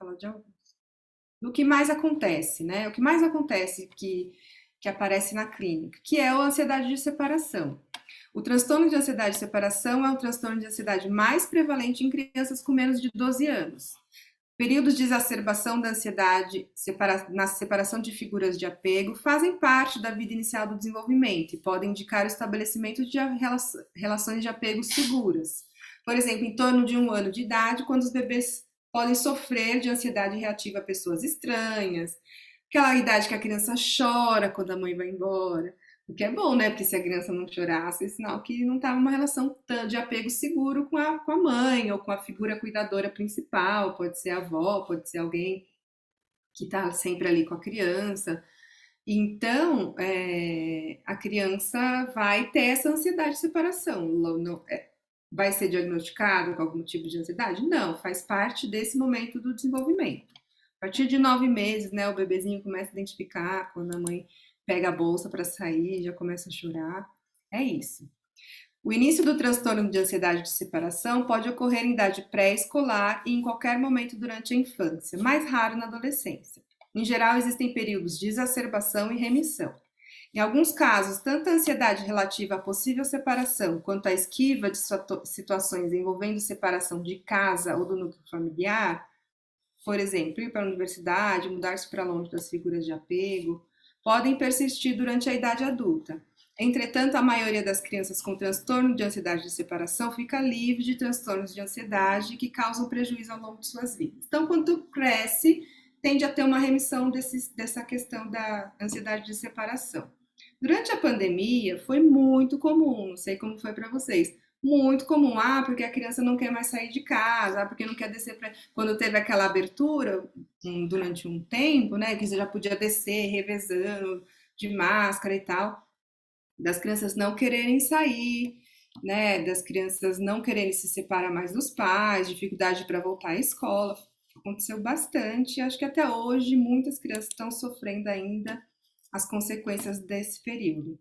falar de alguns. Do que mais acontece, né? O que mais acontece que aparece na clínica, que é a ansiedade de separação. O transtorno de ansiedade de separação é o transtorno de ansiedade mais prevalente em crianças com menos de 12 anos. Períodos de exacerbação da ansiedade na separação de figuras de apego fazem parte da vida inicial do desenvolvimento e podem indicar o estabelecimento de relações de apego seguras. Por exemplo, em torno de 1 ano de idade, quando os bebês podem sofrer de ansiedade reativa a pessoas estranhas, aquela idade que a criança chora quando a mãe vai embora. O que é bom, né? Porque se a criança não chorasse, é sinal que não estava uma relação de apego seguro com a mãe ou com a figura cuidadora principal. Pode ser a avó, pode ser alguém que está sempre ali com a criança. Então, a criança vai ter essa ansiedade de separação. Vai ser diagnosticado com algum tipo de ansiedade? Não, faz parte desse momento do desenvolvimento. A partir de 9 meses, né, o bebezinho começa a identificar quando a mãe pega a bolsa para sair, já começa a chorar. É isso. O início do transtorno de ansiedade de separação pode ocorrer em idade pré-escolar e em qualquer momento durante a infância, mais raro na adolescência. Em geral, existem períodos de exacerbação e remissão. Em alguns casos, tanto a ansiedade relativa à possível separação quanto a esquiva de situações envolvendo separação de casa ou do núcleo familiar, por exemplo, ir para a universidade, mudar-se para longe das figuras de apego, podem persistir durante a idade adulta. Entretanto, a maioria das crianças com transtorno de ansiedade de separação fica livre de transtornos de ansiedade que causam prejuízo ao longo de suas vidas. Então, quando cresce, tende a ter uma remissão dessa questão da ansiedade de separação. Durante a pandemia, foi muito comum, não sei como foi para vocês, muito comum, porque a criança não quer mais sair de casa, porque não quer descer para... Quando teve aquela abertura, durante um tempo, né, que você já podia descer revezando, de máscara e tal, das crianças não quererem sair, né, das crianças não quererem se separar mais dos pais, dificuldade para voltar à escola, aconteceu bastante, acho que até hoje muitas crianças estão sofrendo ainda as consequências desse período.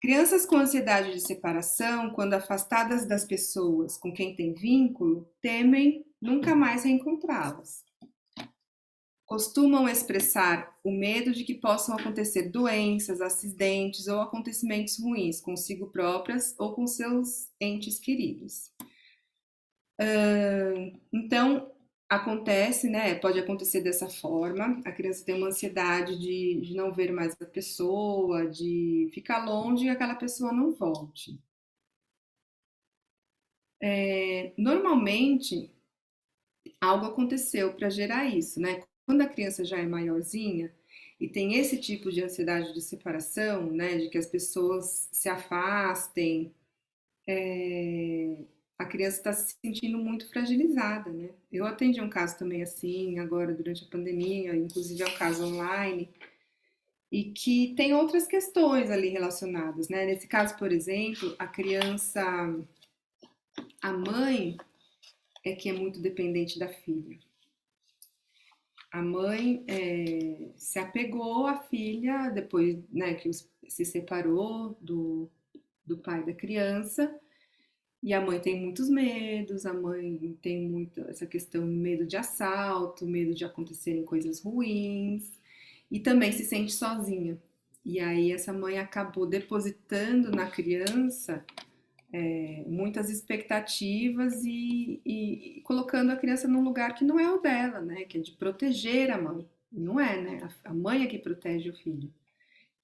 Crianças com ansiedade de separação, quando afastadas das pessoas com quem têm vínculo, temem nunca mais reencontrá-las. Costumam expressar o medo de que possam acontecer doenças, acidentes ou acontecimentos ruins consigo próprias ou com seus entes queridos. Então, acontece, né? Pode acontecer dessa forma. A criança tem uma ansiedade de não ver mais a pessoa, de ficar longe e aquela pessoa não volte. Normalmente, algo aconteceu para gerar isso, né? Quando a criança já é maiorzinha e tem esse tipo de ansiedade de separação, né? De que as pessoas se afastem, a criança está se sentindo muito fragilizada, né? Eu atendi um caso também assim, agora durante a pandemia, inclusive é um caso online, e que tem outras questões ali relacionadas, né? Nesse caso, por exemplo, a criança, a mãe é que é muito dependente da filha. A mãe se apegou à filha depois, né, que se separou do pai da criança. E a mãe tem muitos medos, a mãe tem muito essa questão, medo de assalto, medo de acontecerem coisas ruins, e também se sente sozinha. E aí essa mãe acabou depositando na criança muitas expectativas e colocando a criança num lugar que não é o dela, né? Que é de proteger a mãe. Não é, né? A mãe é que protege o filho.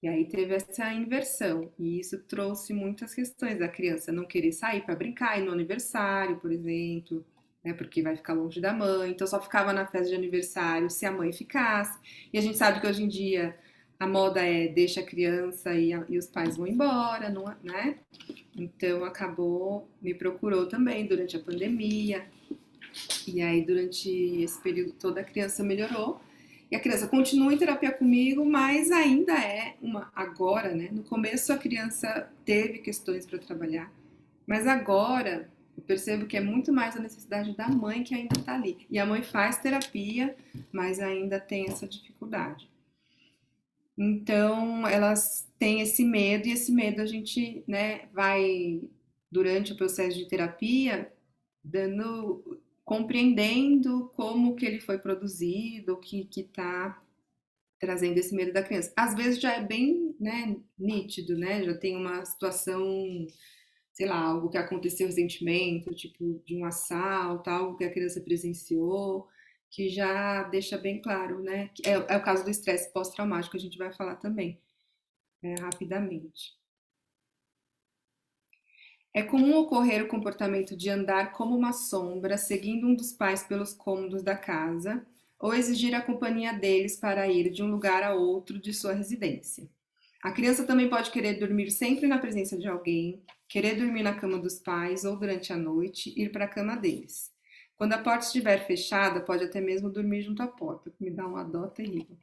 E aí teve essa inversão, e isso trouxe muitas questões da criança não querer sair para brincar, ir no aniversário, por exemplo, né, porque vai ficar longe da mãe, então só ficava na festa de aniversário se a mãe ficasse. E a gente sabe que hoje em dia a moda é deixa a criança e os pais vão embora, não, né? Então acabou, me procurou também durante a pandemia, e aí durante esse período todo a criança melhorou. E a criança continua em terapia comigo, mas ainda é uma. Agora, né? No começo a criança teve questões para trabalhar, mas agora eu percebo que é muito mais a necessidade da mãe que ainda está ali. E a mãe faz terapia, mas ainda tem essa dificuldade. Então elas têm esse medo, e esse medo a gente, né, vai, durante o processo de terapia, dando compreendendo como que ele foi produzido, o que está trazendo esse medo da criança. Às vezes já é bem, né, nítido, né? Já tem uma situação, sei lá, algo que aconteceu recentemente, tipo de um assalto, algo que a criança presenciou, que já deixa bem claro, né? É o caso do estresse pós-traumático, que a gente vai falar também, rapidamente. É comum ocorrer o comportamento de andar como uma sombra, seguindo um dos pais pelos cômodos da casa, ou exigir a companhia deles para ir de um lugar a outro de sua residência. A criança também pode querer dormir sempre na presença de alguém, querer dormir na cama dos pais ou durante a noite ir para a cama deles. Quando a porta estiver fechada, pode até mesmo dormir junto à porta, que me dá uma dó terrível.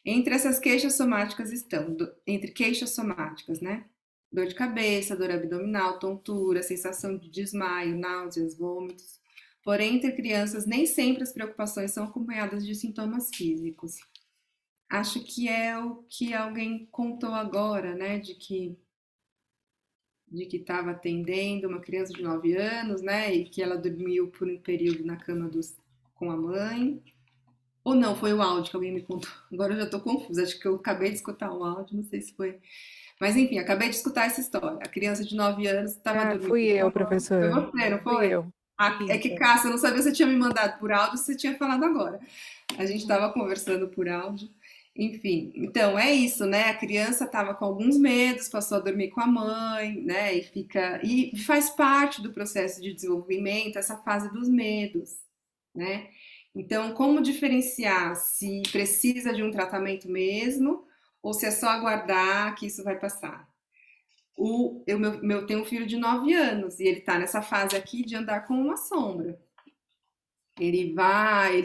Entre essas queixas somáticas estão, entre queixas somáticas, né? Dor de cabeça, dor abdominal, tontura, sensação de desmaio, náuseas, vômitos. Porém, entre crianças, nem sempre as preocupações são acompanhadas de sintomas físicos. Acho que é o que alguém contou agora, né? De que estava atendendo uma criança de 9 anos, né? E que ela dormiu por um período na cama com a mãe. Ou não, foi o áudio que alguém me contou. Agora eu já estou confusa. Acho que eu acabei de escutar o áudio, não sei se foi. Mas enfim, acabei de escutar essa história. A criança de 9 anos estava Ah, dormindo fui com eu, a mãe. Foi professora. você, não Fui foi? eu. Ah, é que, Isso. Cássia, eu não sabia se você tinha me mandado por áudio ou se você tinha falado agora. A gente estava conversando por áudio. Enfim, então é isso, né? A criança estava com alguns medos, passou a dormir com a mãe, né? E faz parte do processo de desenvolvimento essa fase dos medos, né? Então, como diferenciar se precisa de um tratamento mesmo ou se é só aguardar que isso vai passar? Eu tenho um filho de 9 anos e ele está nessa fase aqui de andar com uma sombra. Ele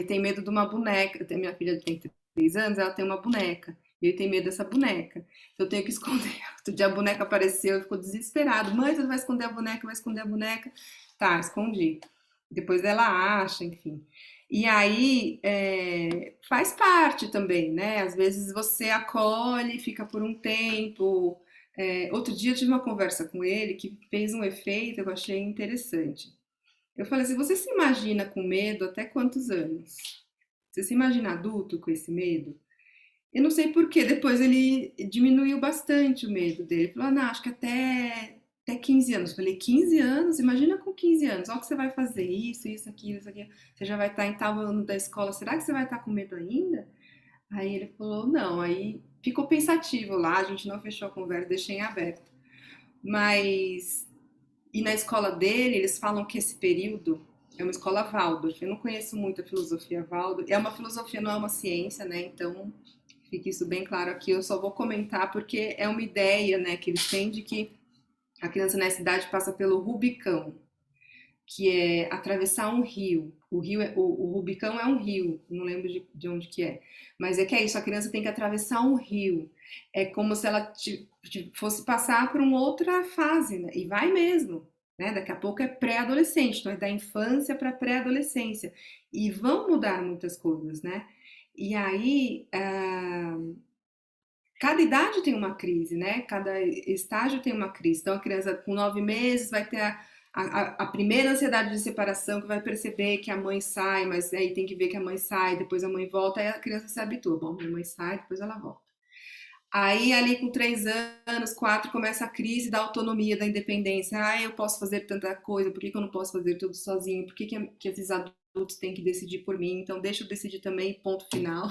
tem medo de uma boneca. Minha filha tem 3 anos, ela tem uma boneca. E ele tem medo dessa boneca. Então eu tenho que esconder. Outro dia a boneca apareceu e ficou desesperado. Mãe, você vai esconder a boneca, vai esconder a boneca. Tá, escondi. Depois ela acha, enfim. E aí faz parte também, né? Às vezes você acolhe, fica por um tempo. Outro dia eu tive uma conversa com ele que fez um efeito que eu achei interessante. Eu falei assim, você se imagina com medo até quantos anos? Você se imagina adulto com esse medo? Eu não sei por que, depois ele diminuiu bastante o medo dele. Ele falou, não, acho que até 15 anos. Eu falei, 15 anos? Imagina com 15 anos, olha o que você vai fazer, isso, aquilo, isso, aquilo. Você já vai estar em tal ano da escola, será que você vai estar com medo ainda? Aí ele falou, não, aí ficou pensativo lá, a gente não fechou a conversa, deixei em aberto. Mas e na escola dele, eles falam que esse período é uma escola Waldorf. Eu não conheço muito a filosofia Waldorf. É uma filosofia, não é uma ciência, né? Então, fique isso bem claro aqui. Eu só vou comentar porque é uma ideia, né, que eles têm de que a criança nessa idade passa pelo Rubicão, que é atravessar um rio. O Rubicão é um rio, não lembro de onde que é. Mas é que é isso, a criança tem que atravessar um rio. É como se ela fosse passar por uma outra fase, né? E vai mesmo. Né? Daqui a pouco é pré-adolescente, então é da infância para pré-adolescência. E vão mudar muitas coisas, né? E aí, cada idade tem uma crise, né? Cada estágio tem uma crise. Então, a criança com 9 meses vai ter a primeira ansiedade de separação, que vai perceber que a mãe sai, mas aí tem que ver que a mãe sai, depois a mãe volta, aí a criança se habitua. Bom, minha mãe sai, depois ela volta. Aí, ali com 3 anos, 4, começa a crise da autonomia, da independência. Ah, eu posso fazer tanta coisa, por que eu não posso fazer tudo sozinho? Por que esses adultos têm que decidir por mim? Então, deixa eu decidir também, ponto final.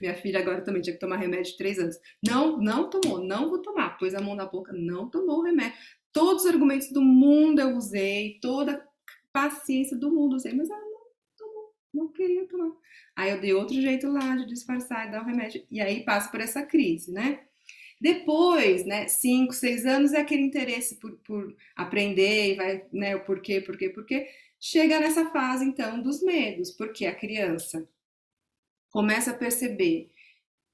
Minha filha agora também tinha que tomar remédio de 3 anos. Não, não tomou, não vou tomar. Pôs a mão na boca, não tomou o remédio. Todos os argumentos do mundo eu usei, toda a paciência do mundo usei, mas ela não tomou, não queria tomar. Aí eu dei outro jeito lá de disfarçar e dar o remédio. E aí passa por essa crise, né? Depois, né, 5, 6 anos é aquele interesse por aprender e vai, né, o porquê. Chega nessa fase, então, dos medos, porque a criança começa a perceber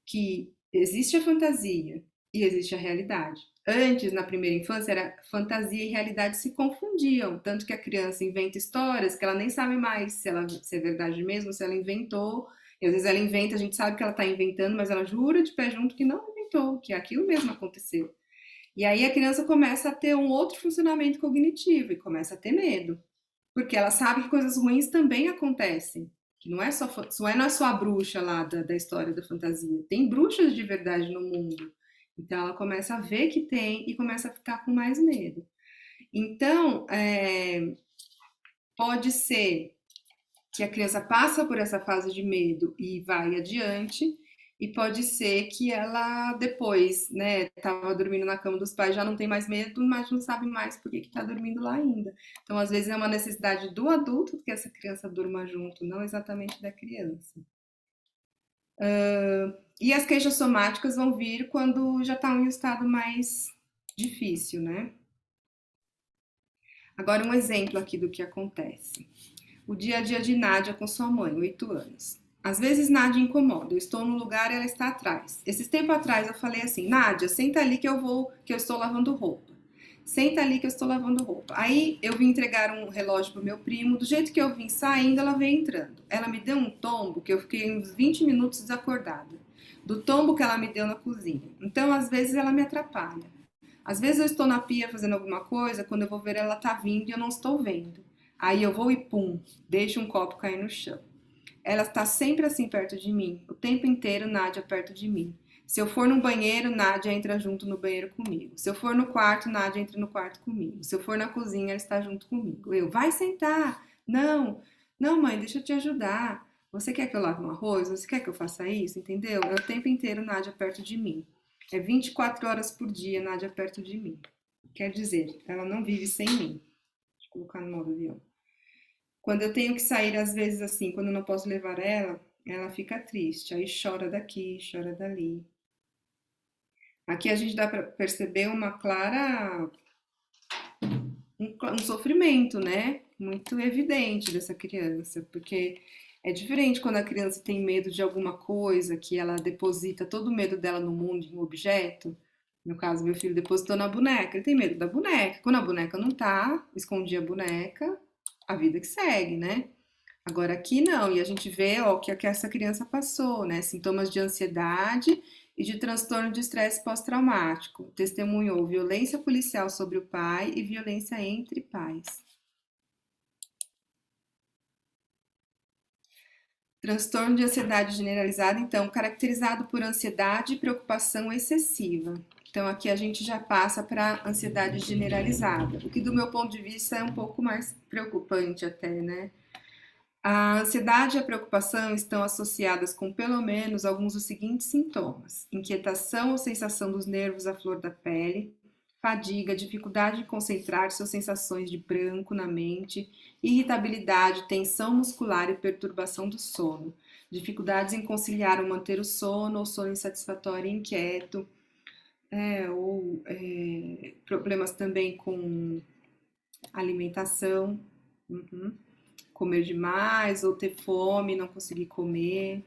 que existe a fantasia e existe a realidade. Antes, na primeira infância, era fantasia e realidade se confundiam, tanto que a criança inventa histórias que ela nem sabe mais se é verdade mesmo, se ela inventou. E às vezes ela inventa, a gente sabe que ela está inventando, mas ela jura de pé junto que não inventou, que aquilo mesmo aconteceu. E aí a criança começa a ter um outro funcionamento cognitivo e começa a ter medo. Porque ela sabe que coisas ruins também acontecem. Que não é só a bruxa lá da história da fantasia. Tem bruxas de verdade no mundo. Então ela começa a ver que tem e começa a ficar com mais medo. Então, pode ser que a criança passa por essa fase de medo e vai adiante, e pode ser que ela depois, né, estava dormindo na cama dos pais, já não tem mais medo, mas não sabe mais por que está dormindo lá ainda. Então, às vezes, é uma necessidade do adulto que essa criança durma junto, não exatamente da criança. E as queixas somáticas vão vir quando já está em um estado mais difícil, né? Agora, um exemplo aqui do que acontece. O dia a dia de Nádia com sua mãe, 8 anos. Às vezes Nádia incomoda, eu estou no lugar e ela está atrás. Esses tempos atrás eu falei assim, Nádia, senta ali que eu estou lavando roupa. Senta ali que eu estou lavando roupa. Aí eu vim entregar um relógio pro meu primo, do jeito que eu vim saindo, ela veio entrando. Ela me deu um tombo que eu fiquei uns 20 minutos desacordada. Do tombo que ela me deu na cozinha. Então, às vezes, ela me atrapalha. Às vezes eu estou na pia fazendo alguma coisa, quando eu vou ver ela tá vindo e eu não estou vendo. Aí eu vou e pum, deixo um copo cair no chão. Ela está sempre assim perto de mim, o tempo inteiro Nádia perto de mim. Se eu for no banheiro, Nádia entra junto no banheiro comigo. Se eu for no quarto, Nádia entra no quarto comigo. Se eu for na cozinha, ela está junto comigo. Eu, vai sentar. Não, não, mãe, deixa eu te ajudar. Você quer que eu lave um arroz? Você quer que eu faça isso? Entendeu? É o tempo inteiro Nádia perto de mim. É 24 horas por dia Nádia perto de mim. Quer dizer, ela não vive sem mim. Deixa eu colocar no modo avião. Quando eu tenho que sair, às vezes assim, quando eu não posso levar ela, ela fica triste. Aí chora daqui, chora dali. Aqui a gente dá para perceber uma clara, um sofrimento, né? Muito evidente dessa criança, porque é diferente quando a criança tem medo de alguma coisa, que ela deposita todo o medo dela no mundo em um objeto. No caso, meu filho depositou na boneca, ele tem medo da boneca. Quando a boneca não tá, escondi a boneca, a vida que segue, né? Agora aqui não, e a gente vê ó, o que essa criança passou, né? Sintomas de ansiedade e de transtorno de estresse pós-traumático. Testemunhou violência policial sobre o pai e violência entre pais. Transtorno de ansiedade generalizada, então, caracterizado por ansiedade e preocupação excessiva. Então, aqui a gente já passa para ansiedade generalizada, o que, do meu ponto de vista, é um pouco mais preocupante, até, né? A ansiedade e a preocupação estão associadas com pelo menos alguns dos seguintes sintomas: inquietação ou sensação dos nervos à flor da pele, fadiga, dificuldade de concentrar-se ou sensações de branco na mente, irritabilidade, tensão muscular e perturbação do sono, dificuldades em conciliar ou manter o sono ou sono insatisfatório e inquieto, problemas também com alimentação. Uhum. Comer demais ou ter fome, não conseguir comer.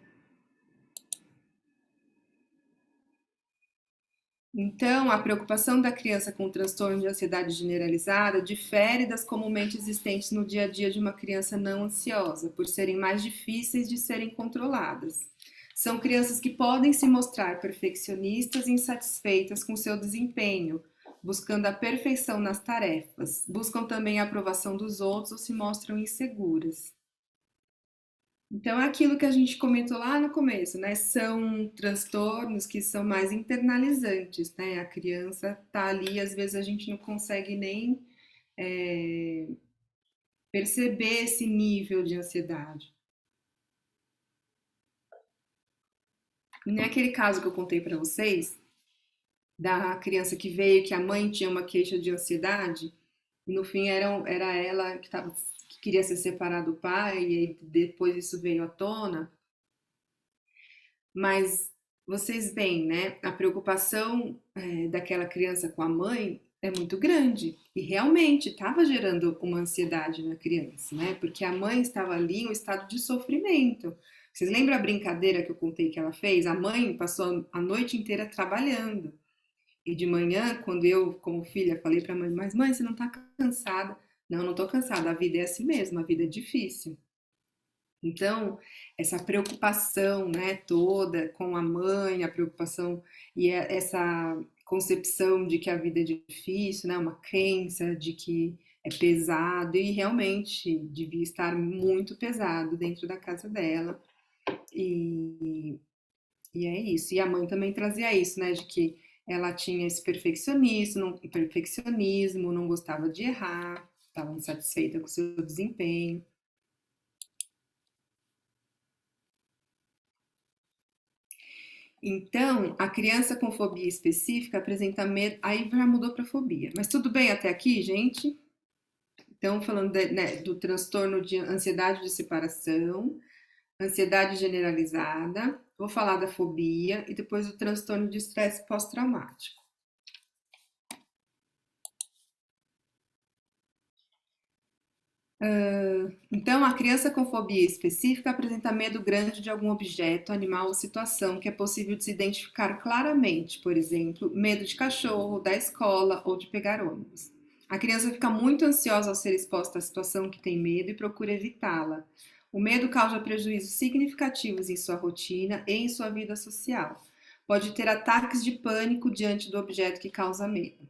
Então, a preocupação da criança com o transtorno de ansiedade generalizada difere das comumente existentes no dia a dia de uma criança não ansiosa, por serem mais difíceis de serem controladas. São crianças que podem se mostrar perfeccionistas e insatisfeitas com seu desempenho, buscando a perfeição nas tarefas, buscam também a aprovação dos outros ou se mostram inseguras. Então, é aquilo que a gente comentou lá no começo, né? São transtornos que são mais internalizantes, né? A criança tá ali, às vezes a gente não consegue nem perceber esse nível de ansiedade. Nem aquele caso que eu contei para vocês, da criança que veio, que a mãe tinha uma queixa de ansiedade, e no fim era ela que queria se separar do pai, e aí depois isso veio à tona. Mas vocês veem, né? A preocupação daquela criança com a mãe é muito grande e realmente estava gerando uma ansiedade na criança, né? Porque a mãe estava ali em um estado de sofrimento. Vocês lembram a brincadeira que eu contei que ela fez? A mãe passou a noite inteira trabalhando e de manhã, quando eu, como filha, falei para a mãe: "Mas mãe, você não está cansada?" "Não, não estou cansada. A vida é assim mesmo. A vida é difícil." Então, essa preocupação, né, toda com a mãe, a preocupação e essa concepção de que a vida é difícil, né, uma crença de que é pesado e realmente devia estar muito pesado dentro da casa dela. E, e é isso. E a mãe também trazia isso, né? De que ela tinha esse perfeccionismo, não gostava de errar, estava insatisfeita com o seu desempenho. Então, a criança com fobia específica apresenta medo. Aí já mudou para fobia. Mas tudo bem até aqui, gente? Então, falando né, do transtorno de ansiedade de separação, ansiedade generalizada, vou falar da fobia e depois do transtorno de estresse pós-traumático. Então, a criança com fobia específica apresenta medo grande de algum objeto, animal ou situação que é possível de se identificar claramente, por exemplo, medo de cachorro, da escola ou de pegar ônibus. A criança fica muito ansiosa ao ser exposta à situação que tem medo e procura evitá-la. O medo causa prejuízos significativos em sua rotina e em sua vida social. Pode ter ataques de pânico diante do objeto que causa medo.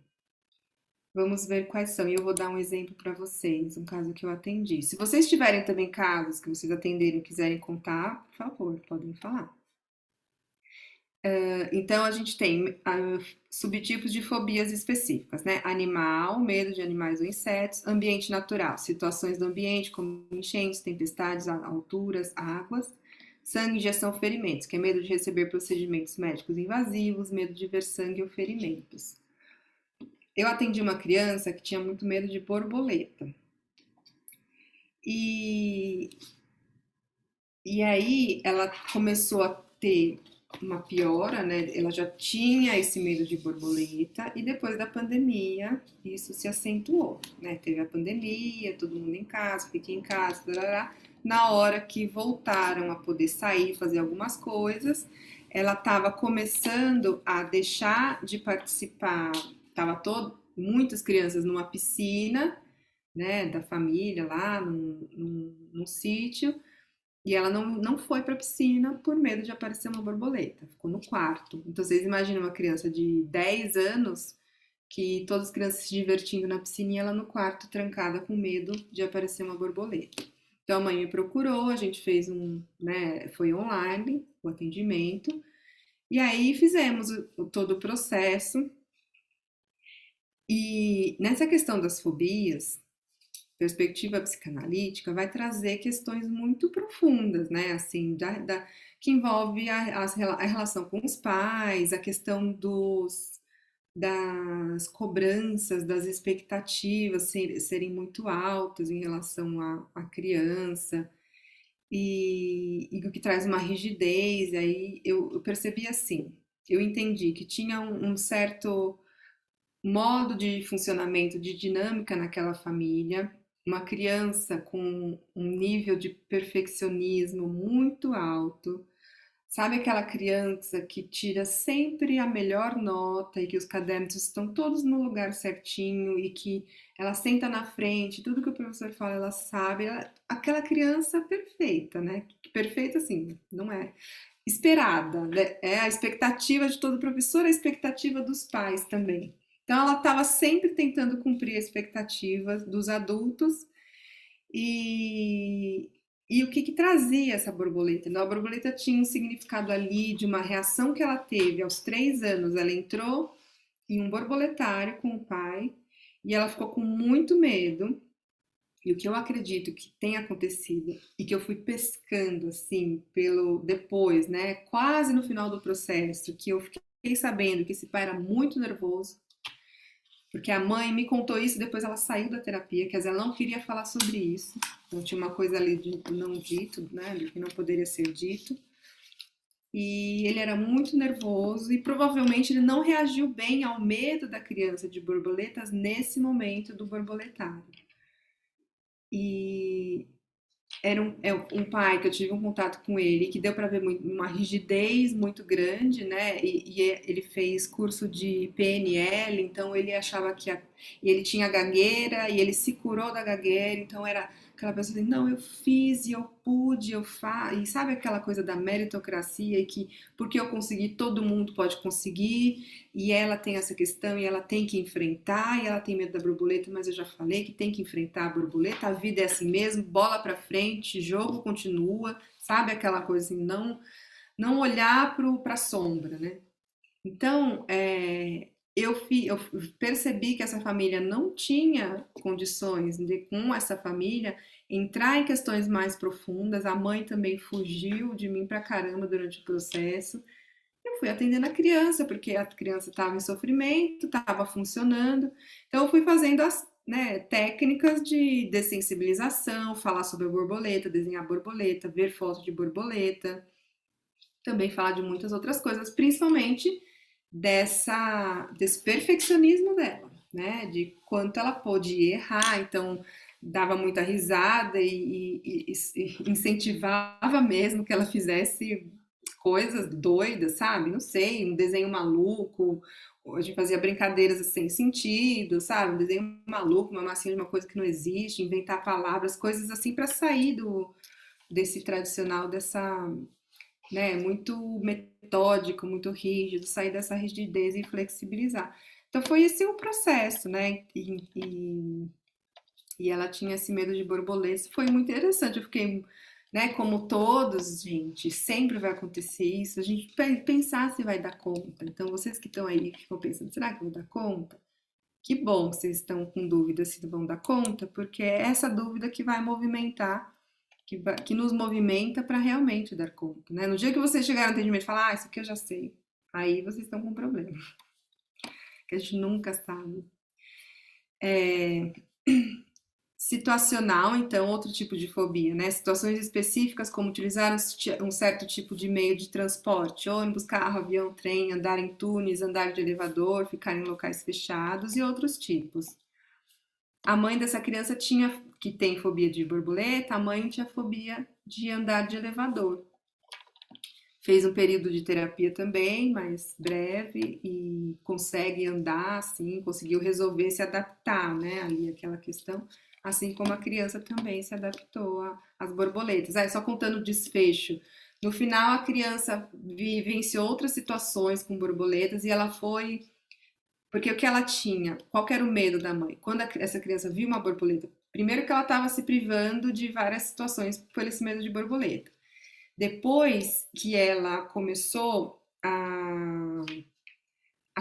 Vamos ver quais são. E eu vou dar um exemplo para vocês, um caso que eu atendi. Se vocês tiverem também casos que vocês atenderam e quiserem contar, por favor, podem falar. Então, a gente tem subtipos de fobias específicas, né? Animal, medo de animais ou insetos. Ambiente natural, situações do ambiente, como enchentes, tempestades, alturas, águas. Sangue, injeção, ferimentos, que é medo de receber procedimentos médicos invasivos, medo de ver sangue ou ferimentos. Eu atendi uma criança que tinha muito medo de borboleta. E, e aí ela começou a ter uma piora, né? Ela já tinha esse medo de borboleta e depois da pandemia isso se acentuou, né? Teve a pandemia, todo mundo em casa, fiquei em casa, tarará. Na hora que voltaram a poder sair, fazer algumas coisas, ela estava começando a deixar de participar, estava muitas crianças numa piscina, né, da família lá num sítio, e ela não foi para a piscina por medo de aparecer uma borboleta, ficou no quarto. Então vocês imaginam uma criança de 10 anos que todas as crianças se divertindo na piscina e ela no quarto trancada com medo de aparecer uma borboleta. Então a mãe me procurou, a gente fez né, foi online o atendimento, e aí fizemos todo o processo. E nessa questão das fobias, perspectiva psicanalítica vai trazer questões muito profundas, né? Assim, que envolve a relação com os pais, a questão das cobranças, das expectativas serem muito altas em relação à criança, e o que traz uma rigidez. E aí eu percebi assim, eu entendi que tinha um certo modo de funcionamento, de dinâmica naquela família, uma criança com um nível de perfeccionismo muito alto. Sabe aquela criança que tira sempre a melhor nota e que os cadernos estão todos no lugar certinho e que ela senta na frente, tudo que o professor fala ela sabe, aquela criança perfeita, né? Perfeita assim, não é esperada, né? É a expectativa de todo professor, a expectativa dos pais também. Então ela estava sempre tentando cumprir a expectativa dos adultos e, e o que, que trazia essa borboleta? Então, a borboleta tinha um significado ali de uma reação que ela teve aos 3 anos. Ela entrou em um borboletário com o pai e ela ficou com muito medo. E o que eu acredito que tem acontecido e que eu fui pescando assim pelo depois, né, quase no final do processo, que eu fiquei sabendo que esse pai era muito nervoso, porque a mãe me contou isso, depois ela saiu da terapia, quer dizer, ela não queria falar sobre isso. Então tinha uma coisa ali de não dito, né, que não poderia ser dito. E ele era muito nervoso e provavelmente ele não reagiu bem ao medo da criança de borboletas nesse momento do borboletário. E é um pai que eu tive um contato com ele, que deu para ver uma rigidez muito grande, né? Ele fez curso de PNL, então ele achava e ele tinha gagueira e ele se curou da gagueira, então era aquela pessoa assim, não, eu fiz e eu pude, eu faço, e sabe aquela coisa da meritocracia e que porque eu consegui, todo mundo pode conseguir, e ela tem essa questão e ela tem que enfrentar, e ela tem medo da borboleta, mas eu já falei que tem que enfrentar a borboleta, a vida é assim mesmo, bola pra frente, jogo continua, sabe aquela coisa assim, não olhar para a sombra, né? Então, eu percebi que essa família não tinha condições de, com essa família, entrar em questões mais profundas. A mãe também fugiu de mim pra caramba durante o processo. Eu fui atendendo a criança, porque a criança estava em sofrimento, estava funcionando. Então, eu fui fazendo as, né, técnicas de dessensibilização, falar sobre a borboleta, desenhar borboleta, ver foto de borboleta, também falar de muitas outras coisas, principalmente desse perfeccionismo dela, né? De quanto ela pôde errar, então dava muita risada e incentivava mesmo que ela fizesse coisas doidas, sabe? Não sei, um desenho maluco, a gente fazia brincadeiras sem sentido, sabe? Um desenho maluco, uma massinha de uma coisa que não existe, inventar palavras, coisas assim para sair desse tradicional, dessa, né, muito metódico, muito rígido, sair dessa rigidez e flexibilizar. Então foi esse o processo, né? E ela tinha esse medo de borboletas. Foi muito interessante. Eu fiquei, né? Como todos, gente, sempre vai acontecer isso. A gente pensar se vai dar conta. Então vocês que estão aí, que ficam pensando, será que eu vou dar conta? Que bom que vocês estão com dúvida se vão dar conta, porque é essa dúvida que vai movimentar que nos movimenta para realmente dar conta, né? No dia que vocês chegarem no atendimento e falar, isso aqui eu já sei, aí vocês estão com um problema, que a gente nunca sabe. Situacional, então, outro tipo de fobia, né? Situações específicas, como utilizar um certo tipo de meio de transporte, ônibus, carro, avião, trem, andar em túneis, andar de elevador, ficar em locais fechados e outros tipos. A mãe dessa criança tinha, que tem fobia de borboleta, a mãe tinha fobia de andar de elevador. Fez um período de terapia também, mais breve, e consegue andar, assim, conseguiu resolver, se adaptar, né, ali aquela questão, assim como a criança também se adaptou às borboletas. Só contando o desfecho. No final, a criança vivenciou outras situações com borboletas e ela foi. Porque o que ela tinha? Qual que era o medo da mãe? Quando essa criança viu uma borboleta, primeiro que ela estava se privando de várias situações por esse medo de borboleta. Depois que ela começou a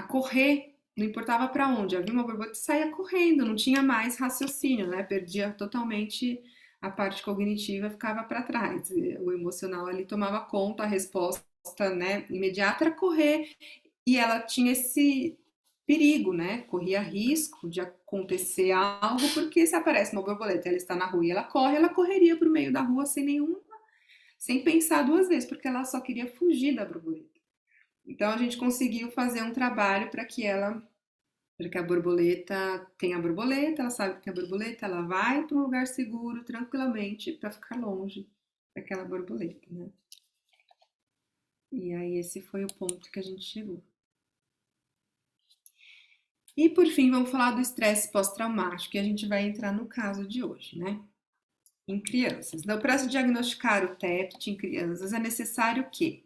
correr, não importava para onde, havia uma borboleta, saía correndo, não tinha mais raciocínio, né? Perdia totalmente a parte cognitiva, ficava para trás. O emocional ali tomava conta, a resposta, né, imediata era correr. E ela tinha esse perigo, né? Corria risco de acontecer algo, porque se aparece uma borboleta, ela está na rua e ela corre, ela correria para o meio da rua sem pensar duas vezes, porque ela só queria fugir da borboleta. Então a gente conseguiu fazer um trabalho para que a borboleta tenha a borboleta, ela sabe que tem a borboleta, ela vai para um lugar seguro, tranquilamente, para ficar longe daquela borboleta, né? E aí esse foi o ponto que a gente chegou. E por fim, vamos falar do estresse pós-traumático, que a gente vai entrar no caso de hoje, né? Em crianças. Então, para se diagnosticar o TEPT em crianças, é necessário que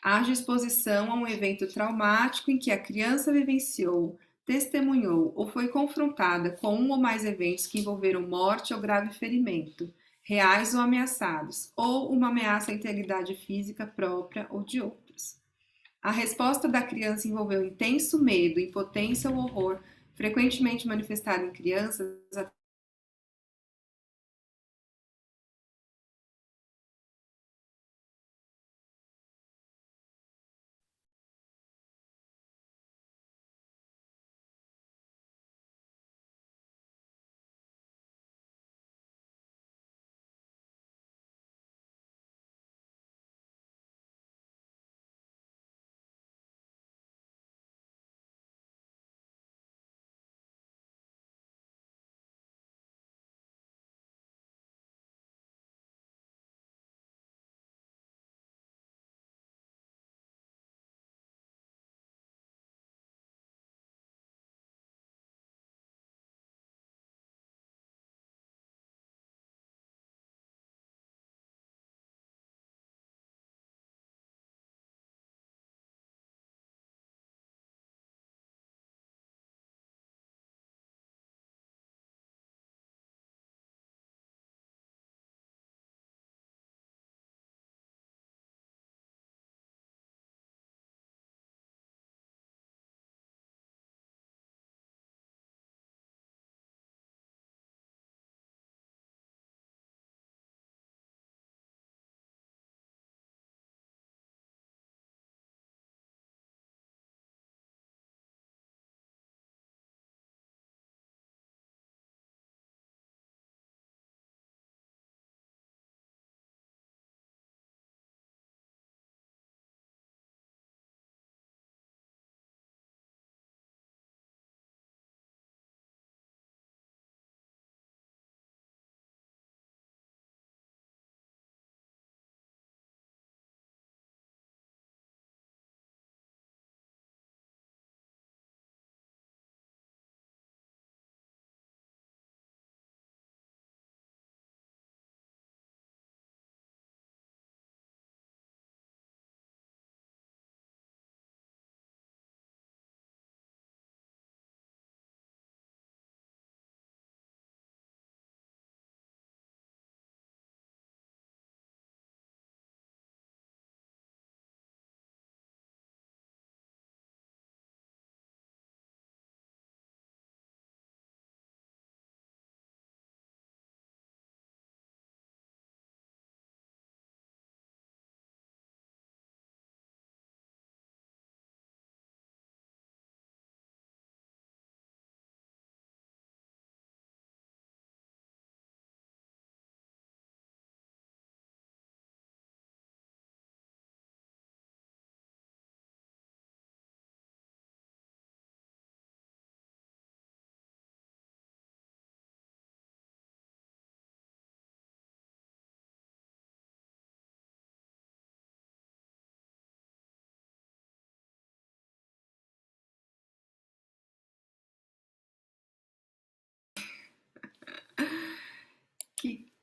haja exposição a um evento traumático em que a criança vivenciou, testemunhou ou foi confrontada com um ou mais eventos que envolveram morte ou grave ferimento, reais ou ameaçados, ou uma ameaça à integridade física própria ou de outros. A resposta da criança envolveu intenso medo, impotência ou horror, frequentemente manifestado em crianças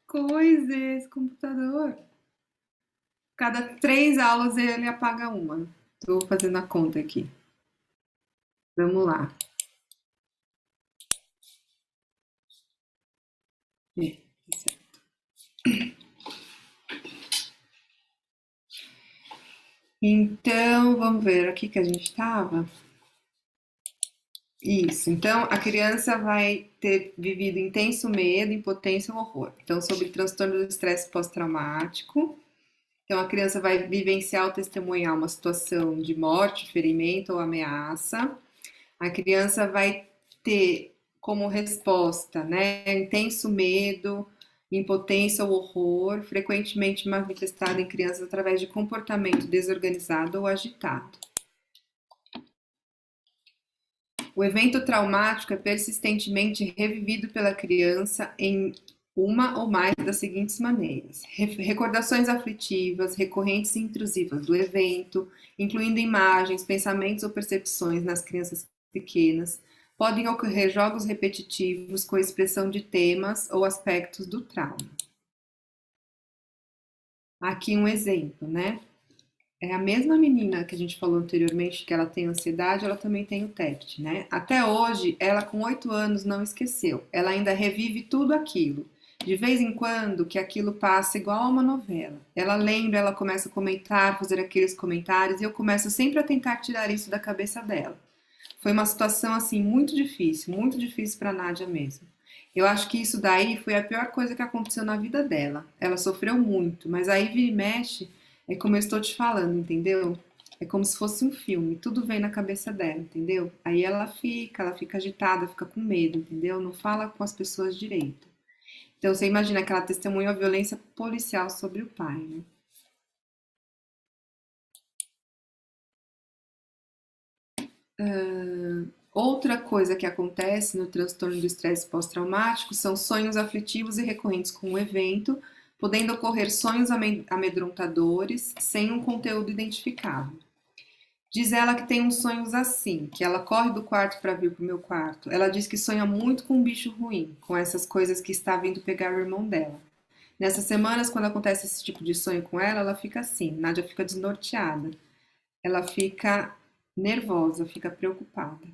coisa esse computador. Cada 3 aulas ele apaga uma. Estou fazendo a conta aqui. Vamos lá. É, então, vamos ver aqui que a gente estava. Isso. Então, a criança vai ter vivido intenso medo, impotência ou horror. Então, sobre transtorno do estresse pós-traumático. Então, a criança vai vivenciar ou testemunhar uma situação de morte, ferimento ou ameaça. A criança vai ter como resposta, né, intenso medo, impotência ou horror, frequentemente manifestado em crianças através de comportamento desorganizado ou agitado. O evento traumático é persistentemente revivido pela criança em uma ou mais das seguintes maneiras: recordações aflitivas, recorrentes e intrusivas do evento, incluindo imagens, pensamentos ou percepções nas crianças pequenas. Podem ocorrer jogos repetitivos com expressão de temas ou aspectos do trauma. Aqui um exemplo, né? É a mesma menina que a gente falou anteriormente que ela tem ansiedade, ela também tem o TEPT, né? Até hoje, ela com 8 anos não esqueceu. Ela ainda revive tudo aquilo. De vez em quando, que aquilo passa igual a uma novela. Ela lembra, ela começa a comentar, fazer aqueles comentários, e eu começo sempre a tentar tirar isso da cabeça dela. Foi uma situação assim muito difícil para a Nádia mesmo. Eu acho que isso daí foi a pior coisa que aconteceu na vida dela. Ela sofreu muito, mas aí vira e mexe, é como eu estou te falando, entendeu? É como se fosse um filme, tudo vem na cabeça dela, entendeu? Aí ela fica agitada, fica com medo, entendeu? Não fala com as pessoas direito. Então você imagina que ela testemunhou a violência policial sobre o pai, né? Outra coisa que acontece no transtorno do estresse pós-traumático são sonhos aflitivos e recorrentes com o evento, podendo ocorrer sonhos amedrontadores sem um conteúdo identificável. Diz ela que tem uns sonhos assim, que ela corre do quarto para vir pro meu quarto. Ela diz que sonha muito com um bicho ruim, com essas coisas que está vindo pegar o irmão dela. Nessas semanas, quando acontece esse tipo de sonho com ela fica assim, Nádia fica desnorteada. Ela fica nervosa, fica preocupada.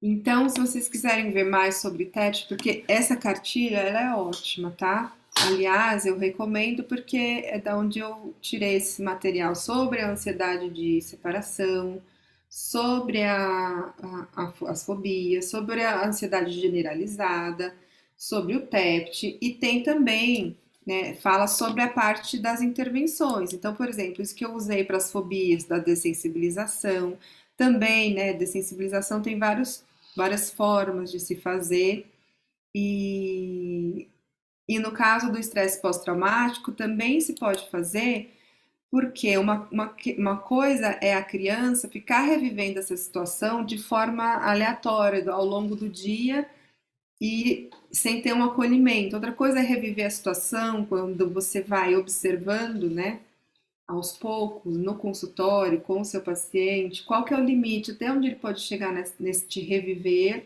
Então, se vocês quiserem ver mais sobre TED, porque essa cartilha ela é ótima, tá? Aliás, eu recomendo porque é da onde eu tirei esse material sobre a ansiedade de separação, sobre as fobias, sobre a ansiedade generalizada, sobre o TEPT e tem também, né, fala sobre a parte das intervenções. Então, por exemplo, isso que eu usei para as fobias da dessensibilização, também, né, dessensibilização tem várias formas de se fazer e, e no caso do estresse pós-traumático também se pode fazer porque uma coisa é a criança ficar revivendo essa situação de forma aleatória ao longo do dia e sem ter um acolhimento. Outra coisa é reviver a situação quando você vai observando, né, aos poucos, no consultório, com o seu paciente, qual que é o limite, até onde ele pode chegar nesse reviver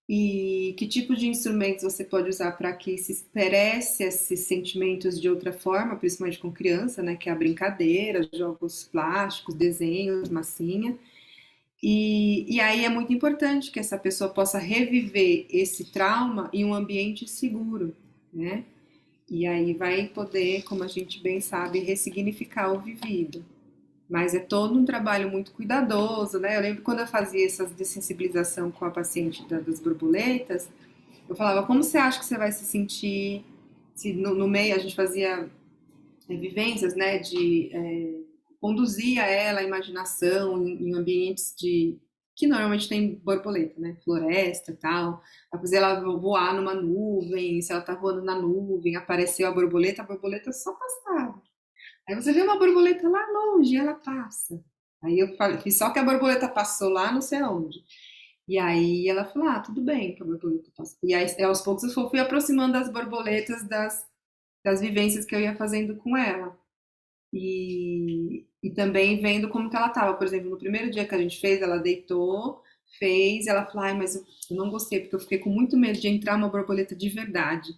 e que tipo de instrumentos você pode usar para que se expresse esses sentimentos de outra forma, principalmente com criança, né, que é a brincadeira, jogos plásticos, desenhos, massinha. E aí é muito importante que essa pessoa possa reviver esse trauma em um ambiente seguro, né? E aí vai poder, como a gente bem sabe, ressignificar o vivido. Mas é todo um trabalho muito cuidadoso, né? Eu lembro quando eu fazia essa dessensibilização com a paciente das borboletas, eu falava, como você acha que você vai se sentir se no meio a gente fazia vivências, né, de conduzir a ela a imaginação em ambientes de que normalmente tem borboleta, né, floresta e tal, a fazer ela voar numa nuvem, se ela tá voando na nuvem, apareceu a borboleta só passava. Aí você vê uma borboleta lá longe, ela passa. Aí eu falei, fiz só que a borboleta passou lá, não sei aonde. E aí ela falou, ah, tudo bem que a borboleta passou. E aí aos poucos eu fui aproximando as borboletas das vivências que eu ia fazendo com ela. e também vendo como que ela estava. Por exemplo, no primeiro dia que a gente fez, ela deitou, fez, e ela falou, ai, mas eu não gostei, porque eu fiquei com muito medo de entrar uma borboleta de verdade,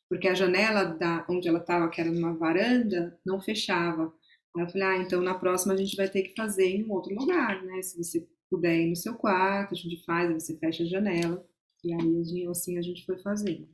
porque a janela onde ela estava, que era numa varanda, não fechava. Aí eu falei, ah, então na próxima a gente vai ter que fazer em um outro lugar, né? Se você puder ir no seu quarto, a gente faz, aí você fecha a janela, e aí assim a gente foi fazendo.